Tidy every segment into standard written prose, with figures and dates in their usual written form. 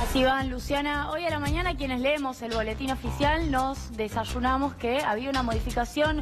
Así van, Luciana. Hoy a la mañana quienes leemos el boletín oficial nos desayunamos que había una modificación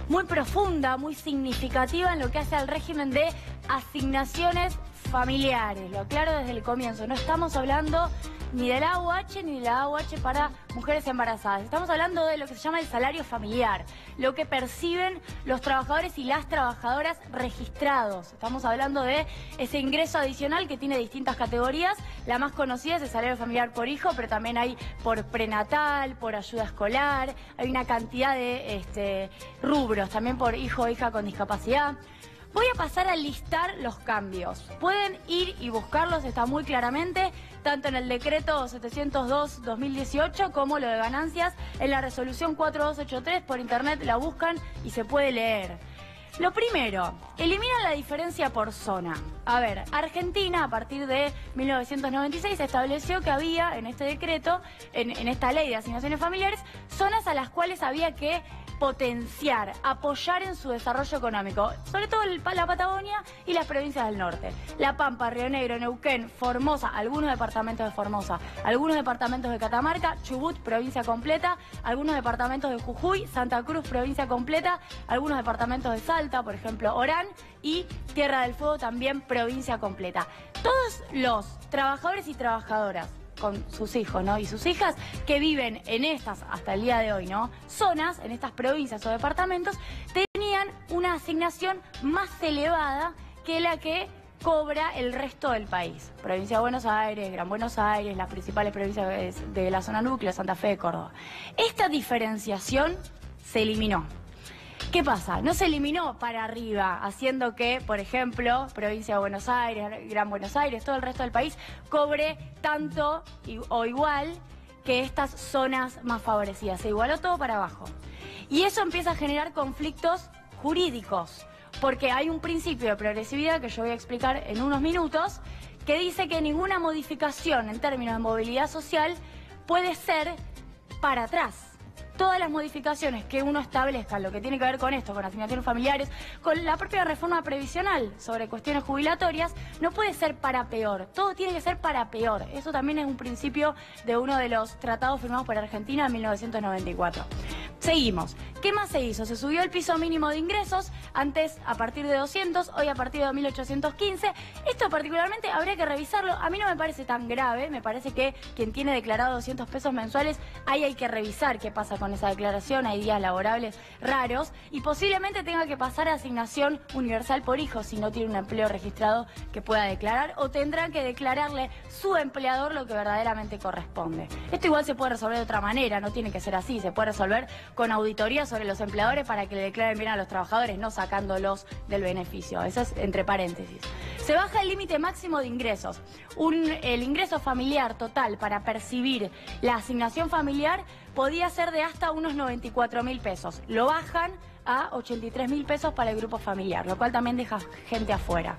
muy profunda, muy significativa en lo que hace al régimen de asignaciones familiares. Lo aclaro desde el comienzo, no estamos hablando ni del AUH ni de la AUH para mujeres embarazadas. Estamos hablando de lo que se llama el salario familiar, lo que perciben los trabajadores y las trabajadoras registrados. Estamos hablando de ese ingreso adicional que tiene distintas categorías. La más conocida es el salario familiar por hijo, pero también hay por prenatal, por ayuda escolar, hay una cantidad de rubros, también por hijo o hija con discapacidad. Voy a pasar a listar los cambios. Pueden ir y buscarlos, está muy claramente, tanto en el decreto 702-2018 como lo de ganancias en la resolución 4283. Por internet la buscan y se puede leer. Lo primero, eliminan la diferencia por zona. A ver, Argentina a partir de 1996 estableció que había en este decreto, en esta ley de asignaciones familiares, zonas a las cuales había que potenciar, apoyar en su desarrollo económico, sobre todo la Patagonia y las provincias del norte. La Pampa, Río Negro, Neuquén, Formosa, algunos departamentos de Formosa, algunos departamentos de Catamarca, Chubut, provincia completa, algunos departamentos de Jujuy, Santa Cruz, provincia completa, algunos departamentos de Salta, por ejemplo, Orán, y Tierra del Fuego, también provincia completa. Todos los trabajadores y trabajadoras con sus hijos, ¿no? Y sus hijas que viven en estas, hasta el día de hoy, ¿no? Zonas, en estas provincias o departamentos, tenían una asignación más elevada que la que cobra el resto del país. Provincia de Buenos Aires, Gran Buenos Aires, las principales provincias de la zona núcleo, Santa Fe, Córdoba. Esta diferenciación se eliminó. ¿Qué pasa? No se eliminó para arriba, haciendo que, por ejemplo, provincia de Buenos Aires, Gran Buenos Aires, todo el resto del país, cobre tanto o igual que estas zonas más favorecidas. Se igualó todo para abajo. Y eso empieza a generar conflictos jurídicos, porque hay un principio de progresividad que yo voy a explicar en unos minutos, que dice que ninguna modificación en términos de movilidad social puede ser para atrás. Todas las modificaciones que uno establezca, lo que tiene que ver con esto, con asignaciones familiares, con la propia reforma previsional sobre cuestiones jubilatorias, no puede ser para peor. Todo tiene que ser para peor. Eso también es un principio de uno de los tratados firmados por Argentina en 1994. Seguimos. ¿Qué más se hizo? Se subió el piso mínimo de ingresos, antes a partir de 200, hoy a partir de 2.815. Esto particularmente habría que revisarlo. A mí no me parece tan grave, me parece que quien tiene declarado 200 pesos mensuales, ahí hay que revisar qué pasa con esa declaración, hay días laborables raros y posiblemente tenga que pasar a asignación universal por hijo si no tiene un empleo registrado que pueda declarar, o tendrán que declararle su empleador lo que verdaderamente corresponde. Esto igual se puede resolver de otra manera, no tiene que ser así, se puede resolver con auditoría sobre los empleadores para que le declaren bien a los trabajadores, no sacándolos del beneficio. Eso es entre paréntesis. Se baja el límite máximo de ingresos. El ingreso familiar total para percibir la asignación familiar podía ser de hasta unos 94.000 pesos. Lo bajan a 83.000 pesos para el grupo familiar, lo cual también deja gente afuera.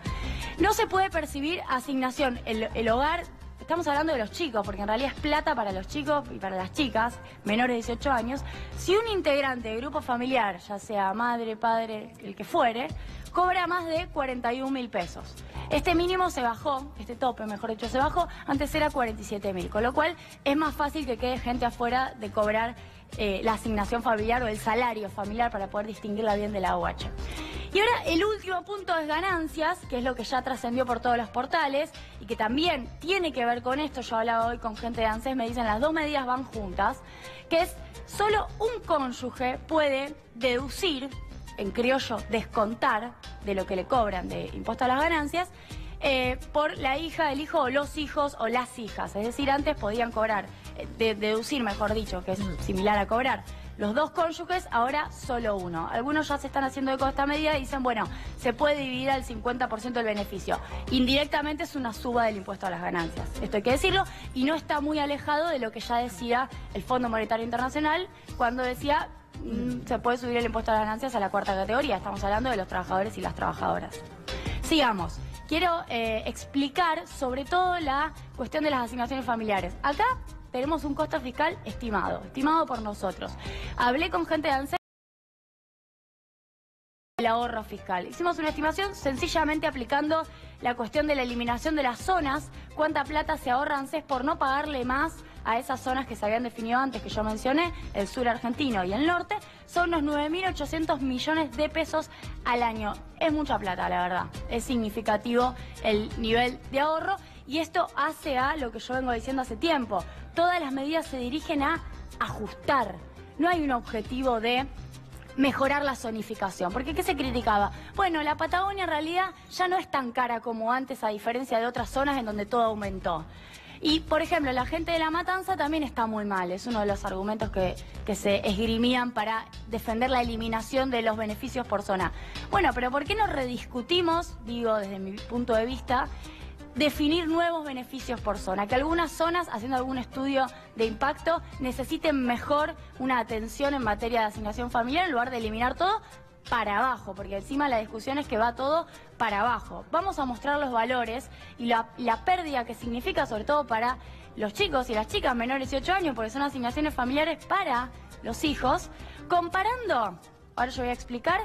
No se puede percibir asignación el hogar. Estamos hablando de los chicos, porque en realidad es plata para los chicos y para las chicas menores de 18 años. Si un integrante del grupo familiar, ya sea madre, padre, el que fuere, cobra más de 41.000 pesos. Este mínimo se bajó, este tope, mejor dicho, se bajó, antes era 47.000, con lo cual es más fácil que quede gente afuera de cobrar la asignación familiar o el salario familiar para poder distinguirla bien de la AUH. Y ahora el último punto es ganancias, que es lo que ya trascendió por todos los portales y que también tiene que ver con esto. Yo hablaba hoy con gente de ANSES, me dicen las dos medidas van juntas, que es solo un cónyuge puede deducir, en criollo, descontar de lo que le cobran de impuesto a las ganancias, por la hija, el hijo o los hijos o las hijas. Es decir, antes podían cobrar, deducir mejor dicho, que es similar a cobrar, los dos cónyuges, ahora solo uno. Algunos ya se están haciendo eco de esta medida y dicen, bueno, se puede dividir al 50% del beneficio. Indirectamente es una suba del impuesto a las ganancias. Esto hay que decirlo, y no está muy alejado de lo que ya decía el Fondo Monetario Internacional cuando decía se puede subir el impuesto a las ganancias a la cuarta categoría. Estamos hablando de los trabajadores y las trabajadoras. Sigamos. Quiero explicar sobre todo la cuestión de las asignaciones familiares. Acá tenemos un costo fiscal estimado por nosotros. Hablé con gente de ANSES el ahorro fiscal. Hicimos una estimación sencillamente aplicando la cuestión de la eliminación de las zonas, cuánta plata se ahorra ANSES por no pagarle más a esas zonas que se habían definido antes, que yo mencioné, el sur argentino y el norte, son unos 9.800 millones de pesos al año. Es mucha plata, la verdad. Es significativo el nivel de ahorro y esto hace a lo que yo vengo diciendo hace tiempo. Todas las medidas se dirigen a ajustar. No hay un objetivo de mejorar la zonificación. Porque ¿qué se criticaba? Bueno, la Patagonia en realidad ya no es tan cara como antes, a diferencia de otras zonas en donde todo aumentó. Y, por ejemplo, la gente de La Matanza también está muy mal. Es uno de los argumentos que se esgrimían para defender la eliminación de los beneficios por zona. Bueno, pero ¿por qué no rediscutimos, digo desde mi punto de vista, definir nuevos beneficios por zona? Que algunas zonas, haciendo algún estudio de impacto, necesiten mejor una atención en materia de asignación familiar en lugar de eliminar todo para abajo, porque encima la discusión es que va todo para abajo. Vamos a mostrar los valores y la pérdida que significa, sobre todo para los chicos y las chicas menores de 18 años, porque son asignaciones familiares para los hijos, comparando, ahora yo voy a explicar,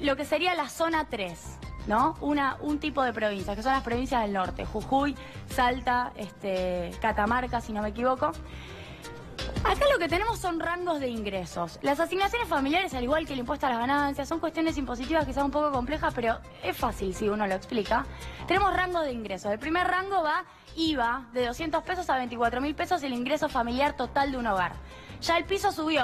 lo que sería la zona 3. ¿No? Un tipo de provincias, que son las provincias del norte, Jujuy, Salta, Catamarca, si no me equivoco. Acá lo que tenemos son rangos de ingresos. Las asignaciones familiares, al igual que el impuesto a las ganancias, son cuestiones impositivas quizás un poco complejas, pero es fácil si uno lo explica. Tenemos rangos de ingresos. El primer rango va IVA de 200 pesos a 24.000 pesos, el ingreso familiar total de un hogar. Ya el piso sube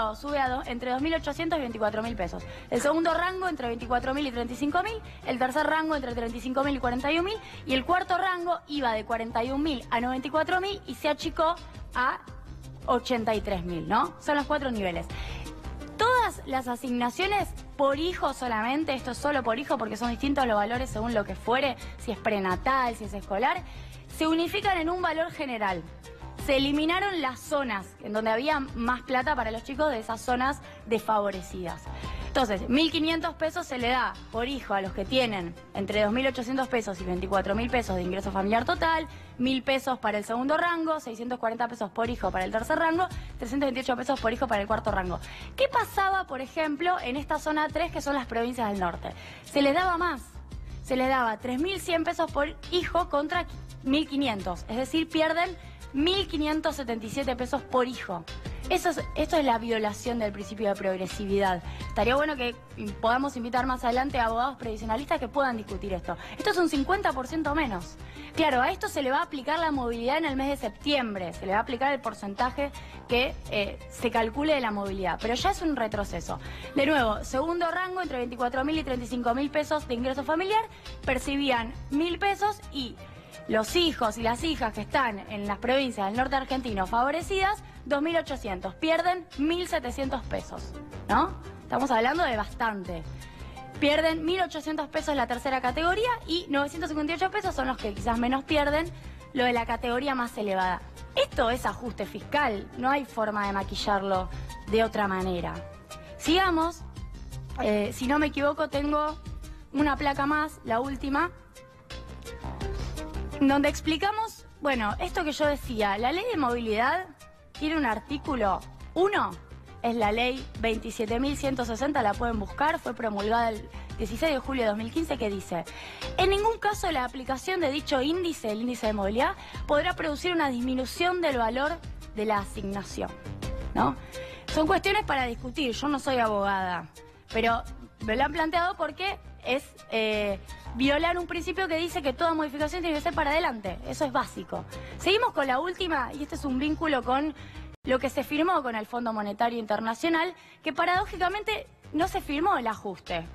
entre 2.800 y 24.000 pesos. El segundo rango entre 24.000 y 35.000. El tercer rango entre 35.000 y 41.000. Y el cuarto rango iba de 41.000 a 94.000 y se achicó a 83.000, ¿no? Son los 4 niveles. Todas las asignaciones por hijo solamente, esto es solo por hijo porque son distintos los valores según lo que fuere, si es prenatal, si es escolar, se unifican en un valor general. Se eliminaron las zonas en donde había más plata para los chicos de esas zonas desfavorecidas. Entonces, 1.500 pesos se le da por hijo a los que tienen entre 2.800 pesos y 24.000 pesos de ingreso familiar total, 1.000 pesos para el segundo rango, 640 pesos por hijo para el tercer rango, 328 pesos por hijo para el cuarto rango. ¿Qué pasaba, por ejemplo, en esta zona 3, que son las provincias del norte? Se les daba más. Se les daba 3.100 pesos por hijo contra 1.500. Es decir, pierden 1.577 pesos por hijo. Esto es la violación del principio de progresividad. Estaría bueno que podamos invitar más adelante a abogados previsionalistas que puedan discutir esto. Esto es un 50% menos. Claro, a esto se le va a aplicar la movilidad en el mes de septiembre. Se le va a aplicar el porcentaje que se calcule de la movilidad. Pero ya es un retroceso. De nuevo, segundo rango entre 24.000 y 35.000 pesos de ingreso familiar. Percibían 1.000 pesos y los hijos y las hijas que están en las provincias del norte argentino favorecidas, 2.800, pierden 1.700 pesos, ¿no? Estamos hablando de bastante. Pierden 1.800 pesos en la tercera categoría y 958 pesos son los que quizás menos pierden, lo de la categoría más elevada. Esto es ajuste fiscal, no hay forma de maquillarlo de otra manera. Sigamos, si no me equivoco tengo una placa más, la última, donde explicamos, bueno, esto que yo decía, la ley de movilidad tiene un artículo 1, es la ley 27.160, la pueden buscar, fue promulgada el 16 de julio de 2015, que dice: en ningún caso la aplicación de dicho índice, el índice de movilidad, podrá producir una disminución del valor de la asignación, ¿no? Son cuestiones para discutir, yo no soy abogada, pero me lo han planteado porque es violar un principio que dice que toda modificación tiene que ser para adelante. Eso es básico. Seguimos con la última, y este es un vínculo con lo que se firmó con el Fondo Monetario Internacional, que paradójicamente no se firmó el ajuste.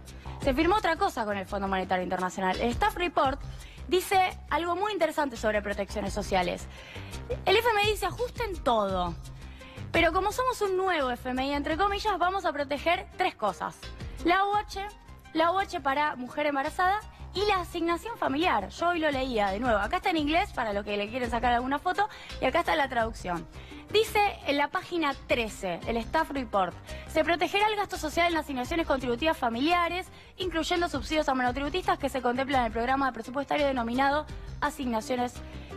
Se firmó otra cosa con el Fondo Monetario Internacional. El Staff Report dice algo muy interesante sobre protecciones sociales. El FMI dice ajusten todo. Pero como somos un nuevo FMI, entre comillas, vamos a proteger 3 cosas. La UH para mujer embarazada y la asignación familiar. Yo hoy lo leía de nuevo. Acá está en inglés para los que le quieren sacar alguna foto y acá está la traducción. Dice en la página 13, el Staff Report, se protegerá el gasto social en las asignaciones contributivas familiares, incluyendo subsidios a monotributistas que se contemplan en el programa presupuestario denominado asignaciones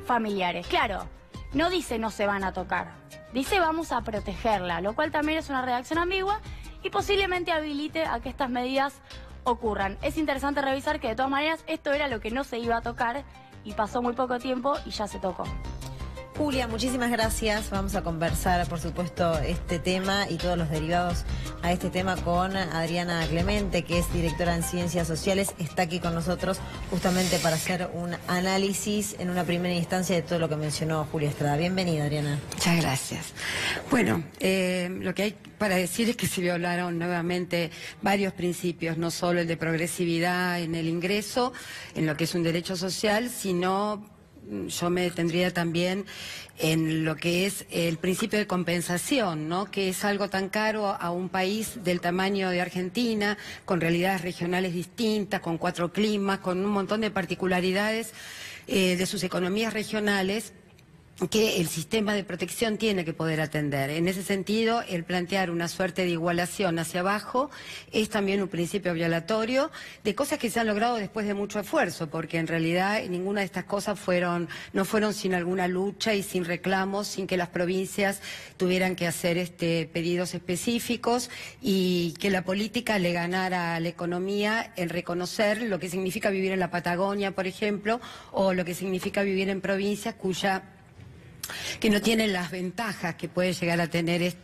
familiares. Claro, no dice no se van a tocar, dice vamos a protegerla, lo cual también es una redacción ambigua y posiblemente habilite a que estas medidas ocurran. Es interesante revisar que de todas maneras esto era lo que no se iba a tocar y pasó muy poco tiempo y ya se tocó. Julia, muchísimas gracias. Vamos a conversar, por supuesto, este tema y todos los derivados a este tema con Adriana Clemente, que es directora en Ciencias Sociales. Está aquí con nosotros justamente para hacer un análisis en una primera instancia de todo lo que mencionó Julia Estrada. Bienvenida, Adriana. Muchas gracias. Bueno, lo que hay para decir es que se violaron nuevamente varios principios, no solo el de progresividad en el ingreso, en lo que es un derecho social, sino yo me detendría también en lo que es el principio de compensación, ¿no? Que es algo tan caro a un país del tamaño de Argentina, con realidades regionales distintas, con 4 climas, con un montón de particularidades de sus economías regionales, que el sistema de protección tiene que poder atender. En ese sentido, el plantear una suerte de igualación hacia abajo es también un principio violatorio de cosas que se han logrado después de mucho esfuerzo, porque en realidad ninguna de estas cosas no fueron sin alguna lucha y sin reclamos, sin que las provincias tuvieran que hacer pedidos específicos y que la política le ganara a la economía en reconocer lo que significa vivir en la Patagonia, por ejemplo, o lo que significa vivir en provincias que no tienen las ventajas que puede llegar a tener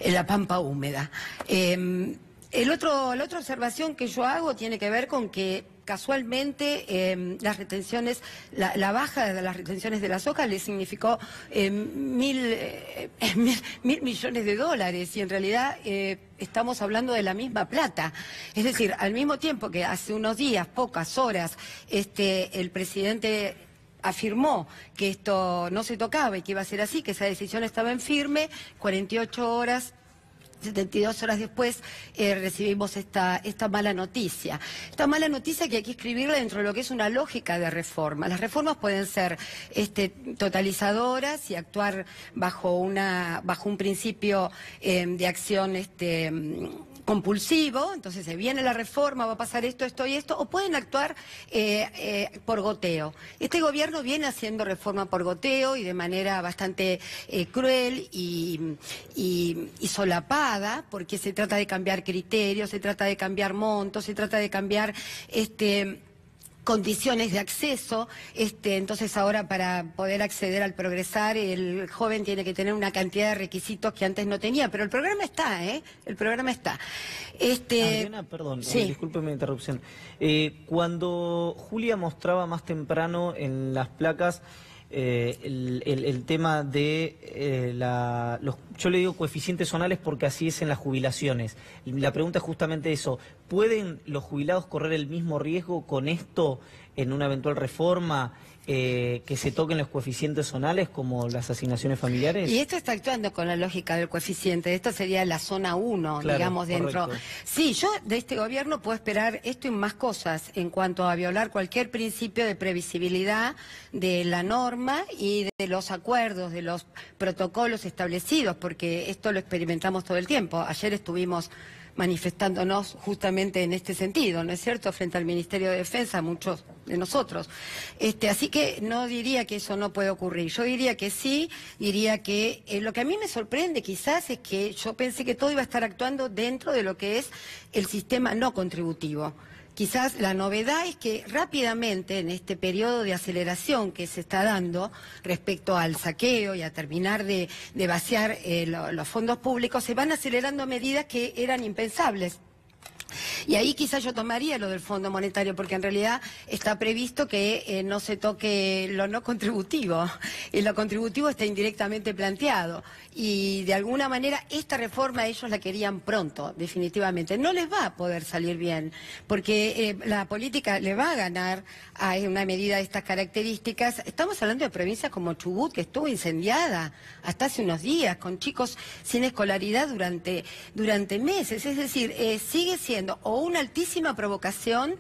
la pampa húmeda. La otra observación que yo hago tiene que ver con que casualmente las retenciones, la baja de las retenciones de la soja le significó mil millones de dólares y en realidad estamos hablando de la misma plata. Es decir, al mismo tiempo que hace unos días, pocas horas, el presidente afirmó que esto no se tocaba y que iba a ser así, que esa decisión estaba en firme, 48 horas... 72 horas después recibimos esta mala noticia. Esta mala noticia que hay que escribirla dentro de lo que es una lógica de reforma. Las reformas pueden ser totalizadoras y actuar bajo un principio de acción compulsivo, entonces se viene la reforma, va a pasar esto, esto y esto, o pueden actuar por goteo. Este gobierno viene haciendo reforma por goteo y de manera bastante cruel y solapada, porque se trata de cambiar criterios, se trata de cambiar montos, se trata de cambiar condiciones de acceso, entonces ahora para poder acceder al Progresar el joven tiene que tener una cantidad de requisitos que antes no tenía, pero el programa está, el programa está. Adriana, perdón, sí. Discúlpeme la interrupción. Cuando Julia mostraba más temprano en las placas el tema de yo le digo coeficientes zonales porque así es en las jubilaciones. La pregunta es justamente eso. ¿Pueden los jubilados correr el mismo riesgo con esto en una eventual reforma que se toquen los coeficientes zonales como las asignaciones familiares? Y esto está actuando con la lógica del coeficiente. Esto sería la zona 1, claro, digamos, dentro. Correcto. Sí, yo de este gobierno puedo esperar esto y más cosas en cuanto a violar cualquier principio de previsibilidad de la norma y de los acuerdos, de los protocolos establecidos, porque esto lo experimentamos todo el tiempo. Ayer estuvimos manifestándonos justamente en este sentido, ¿no es cierto?, frente al Ministerio de Defensa, muchos de nosotros. Así que no diría que eso no puede ocurrir. Yo diría que sí, diría que lo que a mí me sorprende quizás es que yo pensé que todo iba a estar actuando dentro de lo que es el sistema no contributivo. Quizás la novedad es que rápidamente en este periodo de aceleración que se está dando respecto al saqueo y a terminar de vaciar los fondos públicos, se van acelerando medidas que eran impensables. Y ahí quizás yo tomaría lo del Fondo Monetario, porque en realidad está previsto que no se toque lo no contributivo, y lo contributivo está indirectamente planteado. Y de alguna manera esta reforma ellos la querían pronto, definitivamente. No les va a poder salir bien, porque la política le va a ganar a una medida de estas características. Estamos hablando de provincias como Chubut, que estuvo incendiada hasta hace unos días, con chicos sin escolaridad durante meses. Es decir, sigue siendo o una altísima provocación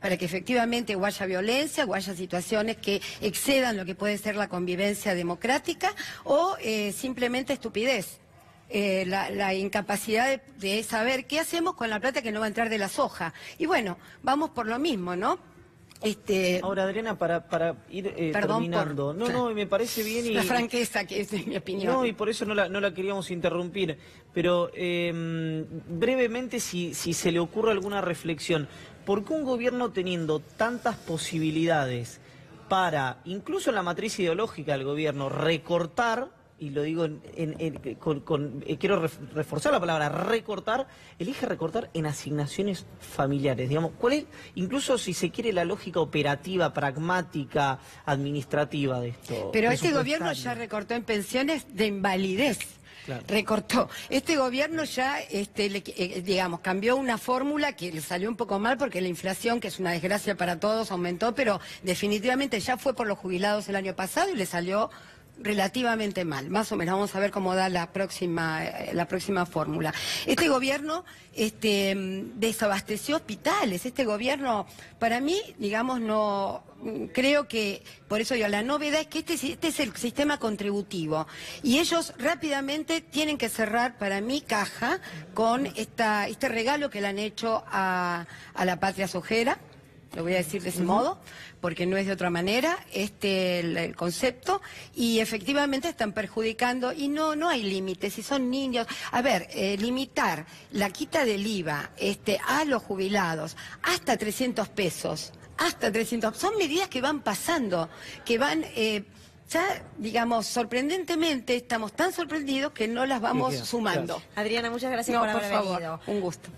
para que efectivamente o haya violencia o haya situaciones que excedan lo que puede ser la convivencia democrática o simplemente estupidez. La incapacidad de saber qué hacemos con la plata que no va a entrar de la soja. Y bueno, vamos por lo mismo, ¿no? Ahora, Adriana, para ir terminando. No, me parece bien y... La franqueza, que es mi opinión. No, y por eso no la queríamos interrumpir. Pero brevemente, si se le ocurre alguna reflexión, ¿por qué un gobierno teniendo tantas posibilidades para, incluso en la matriz ideológica del gobierno, recortar, y lo digo quiero reforzar la palabra recortar, elige recortar en asignaciones familiares? Digamos, ¿cuál es, incluso si se quiere, la lógica operativa, pragmática, administrativa de esto? Pero este gobierno ya recortó en pensiones de invalidez. Claro. Recortó. Este gobierno ya, digamos, cambió una fórmula que le salió un poco mal porque la inflación, que es una desgracia para todos, aumentó, pero definitivamente ya fue por los jubilados el año pasado y le salió relativamente mal. Más o menos, vamos a ver cómo da la próxima fórmula. Este gobierno desabasteció hospitales. Este gobierno, para mí, digamos, no... Creo que, por eso digo, la novedad es que este es el sistema contributivo y ellos rápidamente tienen que cerrar, para mí, caja con este regalo que le han hecho a la patria sojera. Lo voy a decir de ese modo, porque no es de otra manera el concepto, y efectivamente están perjudicando, y no hay límites, si son niños. A ver, limitar la quita del IVA a los jubilados hasta 300 pesos, hasta 300, son medidas que van pasando, que van... ya, digamos, sorprendentemente, estamos tan sorprendidos que no las vamos sumando. Adriana, muchas gracias por haber venido. Un gusto.